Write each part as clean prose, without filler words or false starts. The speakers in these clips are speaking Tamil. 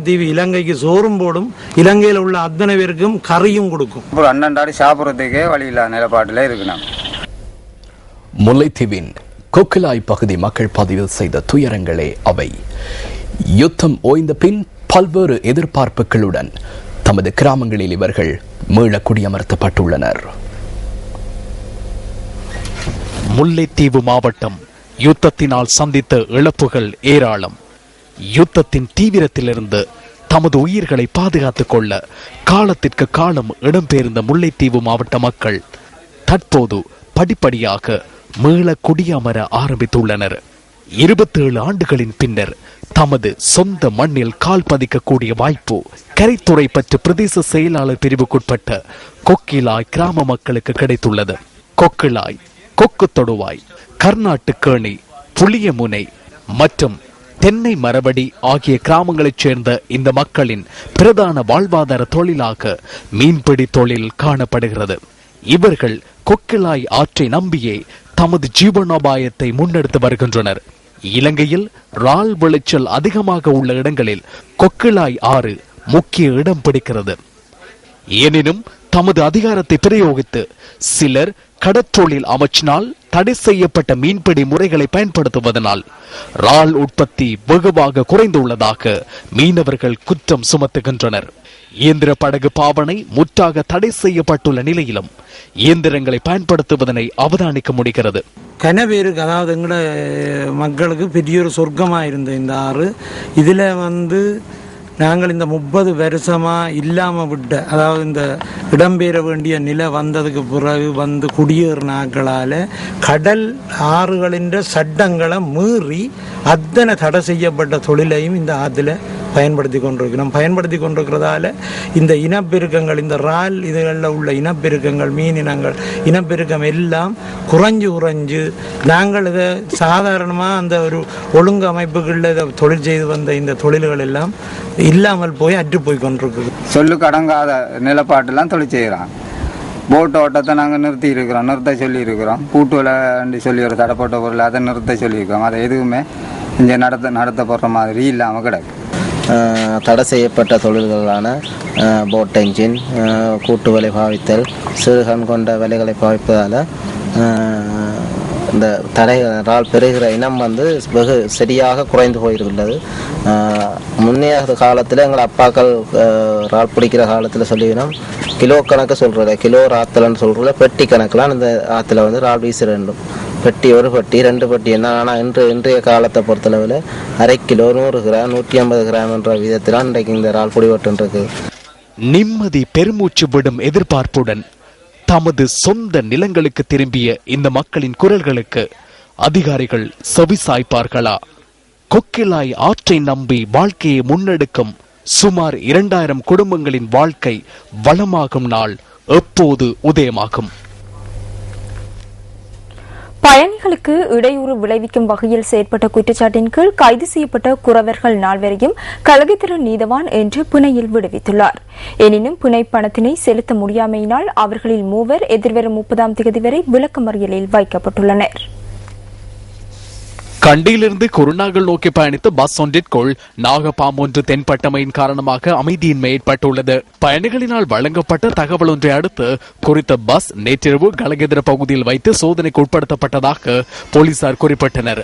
முல்லைத்தீவு இலங்கைக்கு சோறும் போடும், இலங்கையில் உள்ள அத்தனை பேருக்கும் கறியும் கொடுக்கும். அண்ணன்டாடி சாப்பிட்றதுக்கே வழி இல்லாத நிலப்பாட்டில் இருக்கணும். முல்லைத்தீவின் கொக்கிலாய் பகுதி மக்கள் பதிவு செய்த துயரங்களே அவை. யுத்தம் ஓய்ந்த பின் பல்வேறு எதிர்பார்ப்புகளுடன் தமது கிராமங்களில் இவர்கள் மீள குடியமர்த்தப்பட்டுள்ளனர். முல்லைத்தீவு மாவட்டம் யுத்தத்தினால் சந்தித்த இழப்புகள் ஏராளம். யுத்தத்தின் தீவிரத்திலிருந்து தமது உயிர்களை பாதுகாத்துக் கொள்ள காலத்திற்கு காலம் இடம்பெயர்ந்த முல்லைத்தீவு மாவட்ட மக்கள் தற்போது படிப்படியாக மீள குடியமர ஆரம்பித்துள்ளனர். 27 ஆண்டுகளின் பின்னர் தமது சொந்த மண்ணில் கால் பதிக்கக்கூடிய வாய்ப்பு கரைத்துறை பற்று பிரதேச செயலாளர் பிரிவுக்குட்பட்ட கொக்கிலாய் கிராம மக்களுக்கு கிடைத்துள்ளது. கொக்கிலாய், கொக்கு தொடுவாய், கர்நாட்டுக்கேணி, புளியமுனை மற்றும் தென்னை மரபடி ஆகிய கிராமங்களைச் சேர்ந்த இந்த மக்களின் பிரதான வாழ்வாதார தொழிலாக மீன்பிடி தொழில் காணப்படுகிறது. இவர்கள் கொக்கிலாய் ஆற்றை நம்பியே தமது ஜீவனோபாயத்தை முன்னெடுத்து வருகின்றனர். இலங்கையில் இறால் விளைச்சல் அதிகமாக உள்ள இடங்களில் கொக்கிலாய் ஆறு முக்கிய இடம் பிடிக்கிறது. எனினும் தமது அதிகாரத்தை பிரயோகித்து சிலர் கடற்றொழில் அமைச்சினால் தடை செய்யப்பட்ட மீன்பிடி முறைகளை பயன்படுத்துவதனால் இறால் உற்பத்தி வெகுவாக குறைந்துள்ளதாக மீனவர்கள் குற்றம் சுமத்துகின்றனர். இயந்திர படகு பாவனை முற்றாக தடை செய்யப்பட்டுள்ள நிலையிலும் இயந்திரங்களை பயன்படுத்துவதனை அவதானிக்க முடிகிறது. கனவேருக்கு, அதாவது எங்களோட மக்களுக்கு பெரிய ஒரு சொர்க்கமாக இருந்த இந்த ஆறு, இதில் நாங்கள் இந்த 30 வருஷமாக இல்லாமல் விட்ட, அதாவது இந்த இடம்பெயர வேண்டிய நிலை வந்ததுக்கு பிறகு குடியேறின ஆட்களால் கடல் ஆறுகளின் சட்டங்களை மீறி அத்தனை தடை செய்யப்பட்ட தொழிலையும் இந்த ஆற்றுல பயன்படுத்தி கொண்டிருக்கிறதால இந்த இனப்பெருக்கங்கள், இந்த இறால் இதுகளில் உள்ள இனப்பெருக்கங்கள், மீன் இனங்கள் இனப்பெருக்கம் எல்லாம் குறைஞ்சு நாங்கள் இதை சாதாரணமாக அந்த ஒரு ஒழுங்கு அமைப்புகளில் இதை தொழில் செய்து வந்த இந்த தொழில்கள் எல்லாம் இல்லாமல் போய் அற்று போய் கொண்டிருக்குது. சொல்லுக்கு அடங்காத நிலப்பாட்டெல்லாம் தொழில் செய்கிறான். போட் ஓட்டத்தை நாங்கள் நிறுத்த சொல்லியிருக்கிறோம். கூட்டு விளையாண்டு சொல்லி ஒரு தடைப்பட்ட பொருள் அதை நிறுத்த சொல்லியிருக்கிறோம். அதை எதுவுமே இங்கே நடத்தப்படுற மாதிரி இல்லாமல் கிடக்கு. தடை செய்யப்பட்ட தொழில்களான போட் என்ஜின், கூட்டு வலை பாவித்தல், சிறுகண் கொண்ட வலைகளை பாவிப்பதால் இந்த தடைகளால் பெறுகிற இனம் வெகு சரியாக குறைந்து போயிருக்கிறது. முன்னைய காலத்தில் எங்கள் அப்பாக்கள் இறால் பிடிக்கிற காலத்தில் சொல்லிக்கணும், கிலோ கணக்கு சொல்கிறத, கிலோ ஆத்தலன்னு சொல்கிறத, பெட்டி கணக்கெலாம் இந்த ஆற்றுல இறால் வீச வேண்டும். பெட்டி, ஒரு பெட்டி, 2 பெட்டி என்ன. ஆனால் இன்றைய காலத்தை பொறுத்தளவில் அரை கிலோ, 100 கிராம், 150 கிராம் என்ற விதத்திலாம் இன்றைக்கு இந்த இறால் பிடிபட்டு. நிம்மதி பெருமூச்சு விடும் எதிர்பார்ப்புடன் தமது சொந்த நிலங்களுக்கு திரும்பிய இந்த மக்களின் குரல்களுக்கு அதிகாரிகள் செவிசாய்ப்பார்களா? கொக்கிலாய் ஆற்றை நம்பி வாழ்க்கையை முன்னெடுக்கும் சுமார் 2000 குடும்பங்களின் வாழ்க்கை வளமாகும் நாள் எப்போது உதயமாகும்? பயணிகளுக்கு இடையூறு விளைவிக்கும் வகையில் செயற்பட்ட குற்றச்சாட்டின் கீழ் கைது செய்யப்பட்ட குறவர்கள் 4 கலகித்திறன் நீதவான் என்று பிணையில் விடுவித்துள்ளார். எனினும் பிணை பணத்தினை செலுத்த முடியாமையினால் அவர்களில் 3 எதிர்வரும் 30ஆம் தேதி வரை விளக்கமறியலில் வைக்கப்பட்டுள்ளனர். கண்டியிலிருந்து குருநாகல் நோக்கி பயணித்த பஸ் ஒன்றிற்குள் நாகப்பாம்பு ஒன்று தென்பட்டமையின் காரணமாக அமைதியின்மை ஏற்பட்டுள்ளது. பயணிகளினால் வழங்கப்பட்ட தகவல் ஒன்றை அடுத்து குறித்த பஸ் நேற்றிரவு கலகெதிர பகுதியில் வைத்து சோதனைக்கு உட்படுத்தப்பட்டதாக போலீசார் குறிப்பிட்டனர்.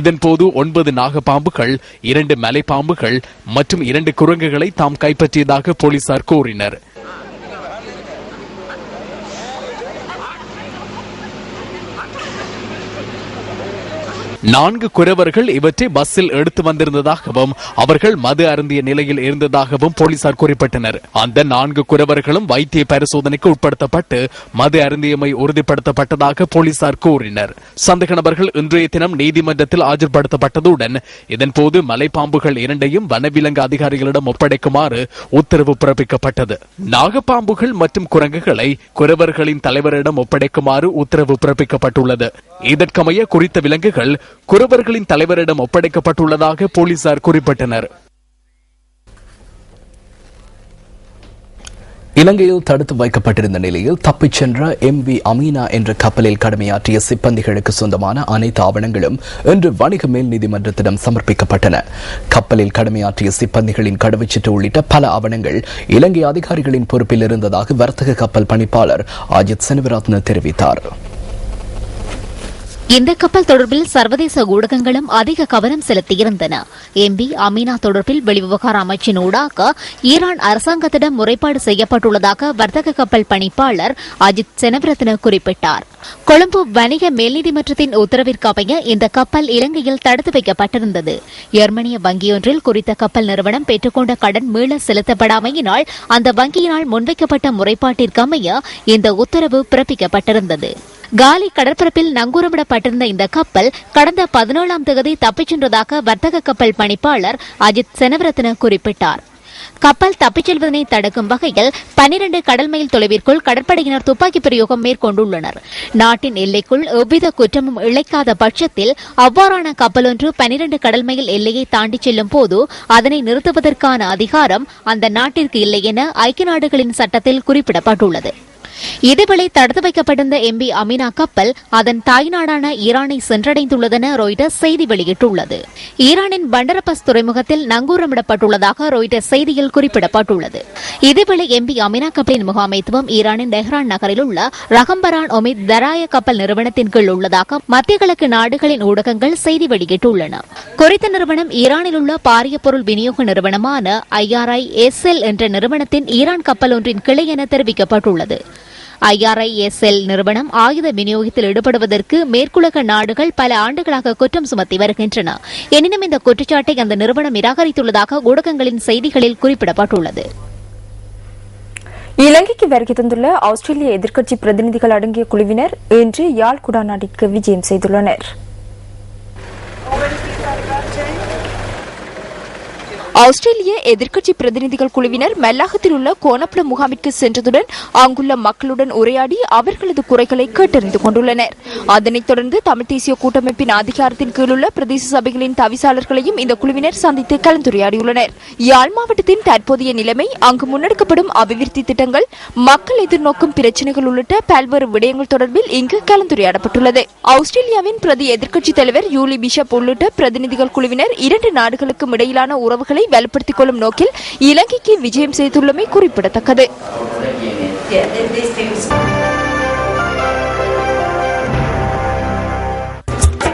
இதன்போது 9 நாகப்பாம்புகள், 2 மலைப்பாம்புகள் மற்றும் 2 குரங்குகளை தாம் கைப்பற்றியதாக போலீசார் கூறினர். 4 குறவர்கள் இவற்றை பஸ்ஸில் எடுத்து வந்திருந்ததாகவும் அவர்கள் மது அருந்திய நிலையில் இருந்ததாகவும் போலீசார் குறிப்பிட்டனர். அந்த 4 குறவர்களும் வைத்திய பரிசோதனைக்கு உட்படுத்தப்பட்டு மது அருந்தியமை உறுதிப்படுத்தப்பட்டதாக போலீசார் கூறினர். சந்தேக நபர்கள் இன்றைய தினம் நீதிமன்றத்தில் ஆஜர்படுத்தப்பட்டதுடன் இதன்போது மலைப்பாம்புகள் 2ஐயும் வனவிலங்கு அதிகாரிகளிடம் ஒப்படைக்குமாறு உத்தரவு பிறப்பிக்கப்பட்டது. நாகப்பாம்புகள் மற்றும் குரங்குகளை குறவர்களின் தலைவரிடம் ஒப்படைக்குமாறு உத்தரவு பிறப்பிக்கப்பட்டுள்ளது. இதற்கமைய குறித்த விலங்குகள் குறவர்களின் தலைவரிடம் ஒப்படைக்கப்பட்டுள்ளதாக போலீசார் குறிப்பிட்டனர். இலங்கையில் தடுத்து வைக்கப்பட்டிருந்த நிலையில் தப்பிச் சென்ற MV அமீனா என்ற கப்பலில் கடமையாற்றிய சிப்பந்திகளுக்கு சொந்தமான அனைத்து ஆவணங்களும் இன்று வணிக மேல் நீதிமன்றத்திடம் சமர்ப்பிக்கப்பட்டன. கப்பலில் கடமையாற்றிய சிப்பந்திகளின் கடவுச்சீட்டு உள்ளிட்ட பல ஆவணங்கள் இலங்கை அதிகாரிகளின் பொறுப்பில் இருந்ததாக வர்த்தக கப்பல் பணிப்பாளர் அஜித் செனவிரத்ன தெரிவித்தார். இந்த கப்பல் தொடர்பில் சர்வதேச ஊடகங்களும் அதிக கவனம் செலுத்தியிருந்தன. MV அமீனா தொடர்பில் வெளிவிவகார அமைச்சின் ஊடாக ஈரான் அரசாங்கத்திடம் முறைப்பாடு செய்யப்பட்டுள்ளதாக வர்த்தக கப்பல் பணிப்பாளர் அஜித் செனவிரத்ன குறிப்பிட்டார். கொழும்பு வணிக மேல்நீதிமன்றத்தின் உத்தரவிற்கு அமைய இந்த கப்பல் இலங்கையில் தடுத்து வைக்கப்பட்டிருந்தது. ஜெர்மனிய வங்கியொன்றில் குறித்த கப்பல் நிறுவனம் பெற்றுக்கொண்ட கடன் மீள செலுத்தப்படாமையினால் அந்த வங்கியினால் முன்வைக்கப்பட்ட முறைப்பாட்டிற்கு அமைய இந்த உத்தரவு பிறப்பிக்கப்பட்டிருந்தது. காலி கடற்பரப்பில் நங்கூரமிடப்பட்டிருந்த இந்த கப்பல் கடந்த 17ஆம் தேதி தப்பிச் சென்றதாக வர்த்தக கப்பல் பணிப்பாளர் அஜித் செனவிரத்ன குறிப்பிட்டார். கப்பல் தப்பிச் செல்வதனை தடுக்கும் வகையில் 12 கடல் மைல் தொலைவிற்குள் கடற்படையினர் துப்பாக்கி பிரயோகம் மேற்கொண்டுள்ளனர். நாட்டின் எல்லைக்குள் எவ்வித குற்றமும் இழைக்காத பட்சத்தில் அவ்வாறான கப்பல் ஒன்று 12 கடல் மைல் எல்லையை தாண்டி செல்லும் போது அதனை நிறுத்துவதற்கான அதிகாரம் அந்த நாட்டிற்கு இல்லை என ஐக்கிய நாடுகளின் சட்டத்தில் குறிப்பிடப்பட்டுள்ளது. இதேவேளை தடுத்து வைக்கப்பட்டிருந்த MV அமீனா கப்பல் அதன் தாய்நாடான ஈரானை சென்றடைந்துள்ளதென ராய்ட்டர்ஸ் செய்தி வெளியிட்டுள்ளது. ஈரானின் பண்டரபஸ் துறைமுகத்தில் நங்கூரமிடப்பட்டுள்ளதாக ராய்ட்டர்ஸ் செய்தியில் குறிப்பிடப்பட்டுள்ளது. இதேவேளை MV அமீனா கப்பலின் முகாமைத்துவம் ஈரானின் டெஹ்ரான் நகரில் உள்ள ரகம்பரான் ஒமித் தராய கப்பல் நிறுவனத்தின் கீழ் உள்ளதாக மத்திய கிழக்கு நாடுகளின் ஊடகங்கள் செய்தி வெளியிட்டுள்ளன. குறித்த நிறுவனம் ஈரானில் உள்ள பாரிய பொருள் விநியோக நிறுவனமான IRISL என்ற நிறுவனத்தின் ஈரான் கப்பல் ஒன்றின் கிளை என தெரிவிக்கப்பட்டுள்ளது. IRISL நிறுவனம் ஆயுத விநியோகத்தில் ஈடுபடுவதற்கு மேற்குலக நாடுகள் பல ஆண்டுகளாக குற்றம் சுமத்தி வருகின்றன. எனினும் இந்த குற்றச்சாட்டை அந்த நிறுவனம் நிராகரித்துள்ளதாக ஊடகங்களின் செய்திகளில் குறிப்பிடப்பட்டுள்ளது. இலங்கைக்கு வருகை தந்துள்ள ஆஸ்திரேலிய எதிர்க்கட்சி பிரதிநிதிகள் அடங்கிய குழுவினர் இன்று யாழ் குடாநாட்டிற்கு விஜயம் செய்துள்ளனர். ஆஸ்திரேலிய எதிர்க்கட்சி பிரதிநிதிகள் குழுவினர் மெல்லாகத்தில் உள்ள கோணப்பட முகாமிற்கு சென்றதுடன் அங்குள்ள மக்களுடன் உரையாடி அவர்களது குறைகளை கேட்டறிந்து கொண்டுள்ளனர். அதனைத் தொடர்ந்து தமிழ் தேசிய கூட்டமைப்பின் அதிகாரத்தின் கீழுள்ள பிரதேச சபைகளின் தவிசாளர்களையும் இந்த குழுவினர் சந்தித்து கலந்துரையாடியுள்ளனர். யாழ் மாவட்டத்தின் தற்போதைய நிலைமை, அங்கு முன்னெடுக்கப்படும் அபிவிருத்தி திட்டங்கள், மக்கள் எதிர்நோக்கும் பிரச்சினைகள் உள்ளிட்ட பல்வேறு விடயங்கள் தொடர்பில் இங்கு கலந்துரையாடப்பட்டுள்ளது. ஆஸ்திரேலியாவின் பிரதி எதிர்க்கட்சித் தலைவர் யூலி பிஷப் உள்ளிட்ட பிரதிநிதிகள் குழுவினர் 2 நாடுகளுக்கும் இடையிலான உறவுகளை வலுப்படுத்திக் கொள்ளும் நோக்கில் இலங்கைக்கு விஜயம் செய்துள்ளமை குறிப்பிடத்தக்கது.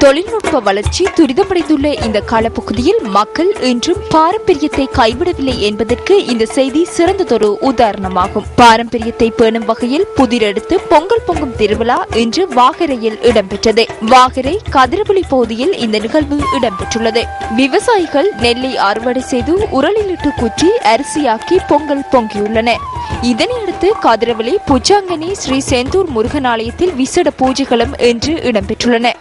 தொழில்நுட்ப வளர்ச்சி துரிதமடைந்துள்ள இந்த காலப்பகுதியில் மக்கள் இன்றும் பாரம்பரியத்தை கைவிடவில்லை என்பதற்கு இந்த செய்தி சிறந்ததொரு உதாரணமாகும். பாரம்பரியத்தை பேணும் வகையில் புதிரெடுத்து பொங்கல் பொங்கும் திருவிழா இன்று வாகரையில் இடம்பெற்றது. வாகரை கதிரவெளி பகுதியில் இந்த நிகழ்வு இடம்பெற்றுள்ளது. விவசாயிகள் நெல்லை அறுவடை செய்து உரலிலிட்டு குற்றி அரிசியாக்கி பொங்கல் பொங்கியுள்ளனர். இதனையடுத்து கதிரவெளி புச்சாங்கனி ஸ்ரீ செந்தூர் முருகன் ஆலயத்தில் விசேட பூஜைகளும் இன்று இடம்பெற்றுள்ளன.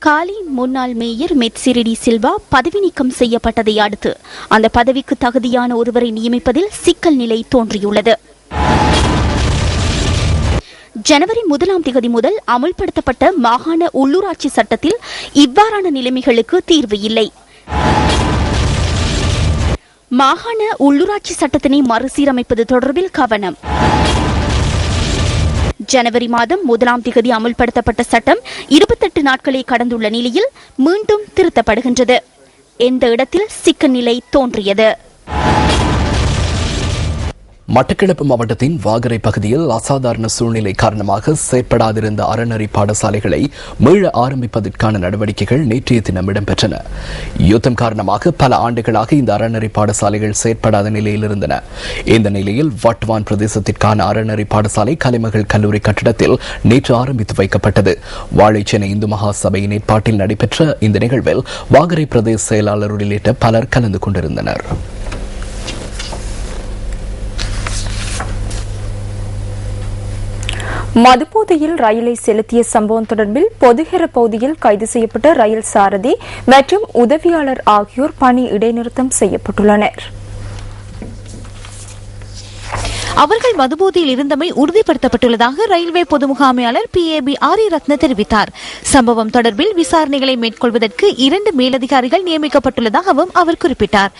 காலியின் முன்னாள் மேயர் மெட்சிரிடி சில்வா பதவி நீக்கம் செய்யப்பட்டதை அடுத்து அந்த பதவிக்கு தகுதியான ஒருவரை நியமிப்பதில் சிக்கல் நிலை தோன்றியுள்ளது. ஜனவரி 1ஆம் தேதி முதல் அமுல்படுத்தப்பட்ட மாகாண உள்ளூராட்சி சட்டத்தில் இவ்வாறான நிலைமைகளுக்கு தீர்வு இல்லை. மாகாண உள்ளூராட்சி சட்டத்தினை மறுசீரமைப்பது தொடர்பில் கவனம். ஜனவரி மாதம் 1ஆம் தேதி அமுல்படுத்தப்பட்ட சட்டம் 28 நாட்களை கடந்துள்ள நிலையில் மீண்டும் திருத்தப்படுகின்றது. எந்த இடத்தில் சிக்கல் நிலை தோன்றியது? மட்டக்களப்பு மாவட்டத்தின் வாகரை பகுதியில் அசாதாரண சூழ்நிலை காரணமாக செயற்படாதிருந்த அறநெறி பாடசாலைகளை மீள ஆரம்பிப்பதற்கான நடவடிக்கைகள் நேற்றைய தினம் இடம்பெற்றன. யுத்தம் காரணமாக பல ஆண்டுகளாக இந்த அறநெறி பாடசாலைகள் செயற்படாத நிலையில் இருந்தன. இந்த நிலையில் வட்வான் பிரதேசத்திற்கான அறநெறி பாடசாலை கலைமகள் கல்லூரி கட்டிடத்தில் நேற்று ஆரம்பித்து வைக்கப்பட்டது. வாழைச்சேனை இந்து மகா சபையின் ஏற்பாட்டில் நடைபெற்ற இந்த நிகழ்வில் வாகரை பிரதேச செயலாளர் உள்ளிட்ட பலர் கலந்து கொண்டிருந்தனர். மதுபோதையில் ரயிலை செலுத்திய சம்பவம் தொடர்பில் பொதுகர பகுதியில் கைது செய்யப்பட்ட ரயில் சாரதி மற்றும் உதவியாளர் ஆகியோர் பணி இடைநிறுத்தம் செய்யப்பட்டுள்ளனர். அவர்கள் மதுபோதையில் இருந்தமை உறுதிப்படுத்தப்பட்டுள்ளதாக ரயில்வே பொது முகாமையாளர் PAB ஆரி ரத்ன தெரிவித்தார். சம்பவம் தொடர்பில் விசாரணைகளை மேற்கொள்வதற்கு 2 மேலதிகாரிகள் நியமிக்கப்பட்டுள்ளதாகவும் அவர் குறிப்பிட்டார்.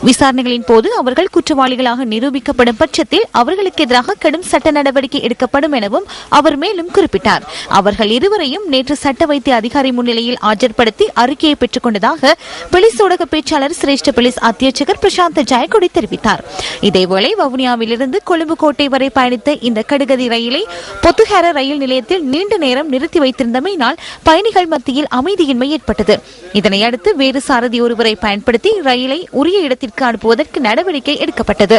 விசாரணைகளின் போது அவர்கள் குற்றவாளிகளாக நிரூபிக்கப்படும் பட்சத்தில் அவர்களுக்கு எதிராக கடும் சட்ட நடவடிக்கை எடுக்கப்படும் எனவும் அவர் மேலும் குறிப்பிட்டார். அவர்கள் இருவரையும் நேற்று சட்ட வைத்திய அதிகாரி முன்னிலையில் ஆஜர்படுத்தி அறிக்கையை பெற்றுக் கொண்டதாக போலீஸ் ஊடக பேச்சாளர் சிரேஷ்ட போலீஸ் அத்தியட்சகர் பிரசாந்த் ஜெயக்கொடி தெரிவித்தார். இதேவேளை வவுனியாவிலிருந்து கொழும்பு கோட்டை வரை பயணித்த இந்த கடுகதி ரயிலை பொத்துஹேர ரயில் நிலையத்தில் நீண்ட நேரம் நிறுத்தி வைத்திருந்தமையினால் பயணிகள் மத்தியில் அமைதியின்மை ஏற்பட்டது. இதனையடுத்து வேறு சாரதி ஒருவரை பயன்படுத்தி ரயிலை உரிய இடத்திற்கு அனுப்புவதற்கு நடவடிக்கை எடுக்கப்பட்டது.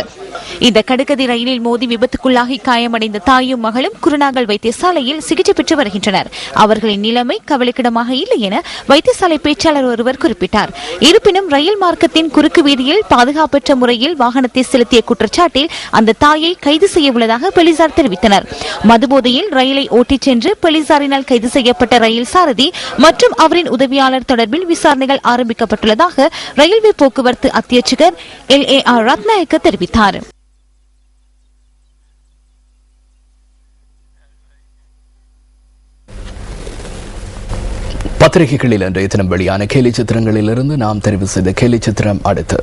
இந்த கடுகதி ரயிலில் மோதி விபத்துக்குள்ளாகி காயமடைந்த தாயும் மகளும் குருநாகல் வைத்தியசாலையில் சிகிச்சை பெற்று வருகின்றனர். அவர்களின் நிலைமை கவலைக்கிடமாக இல்லை என வைத்தியசாலை பேச்சாளர் ஒருவர் குறிப்பிட்டார். இருப்பினும் ரயில் மார்க்கத்தின் குறுக்கு வீதியில் பாதுகாப்பற்ற முறையில் வாகனத்தை செலுத்திய குற்றச்சாட்டில் அந்த தாயை கைது செய்ய உள்ளதாக போலீசார் தெரிவித்தனர். மதுபோதையில் ரயிலை ஓட்டிச் சென்று போலீசாரினால் கைது செய்யப்பட்ட ரயில் சாரதி மற்றும் அவரின் உதவியாளர் தொடர்பில் விசாரணைகள் ஆரம்பிக்கப்பட்டுள்ளதாக ரயில்வே போக்குவரத்து அத்தியட்சகர் LAR ரத்நாயக்க தெரிவித்தார். பத்திரிகைகளில் இன்றைய தினம் வெளியான கேலி சித்திரங்களிலிருந்து நாம் தெரிவு செய்த கேலி சித்திரம் அடுத்து.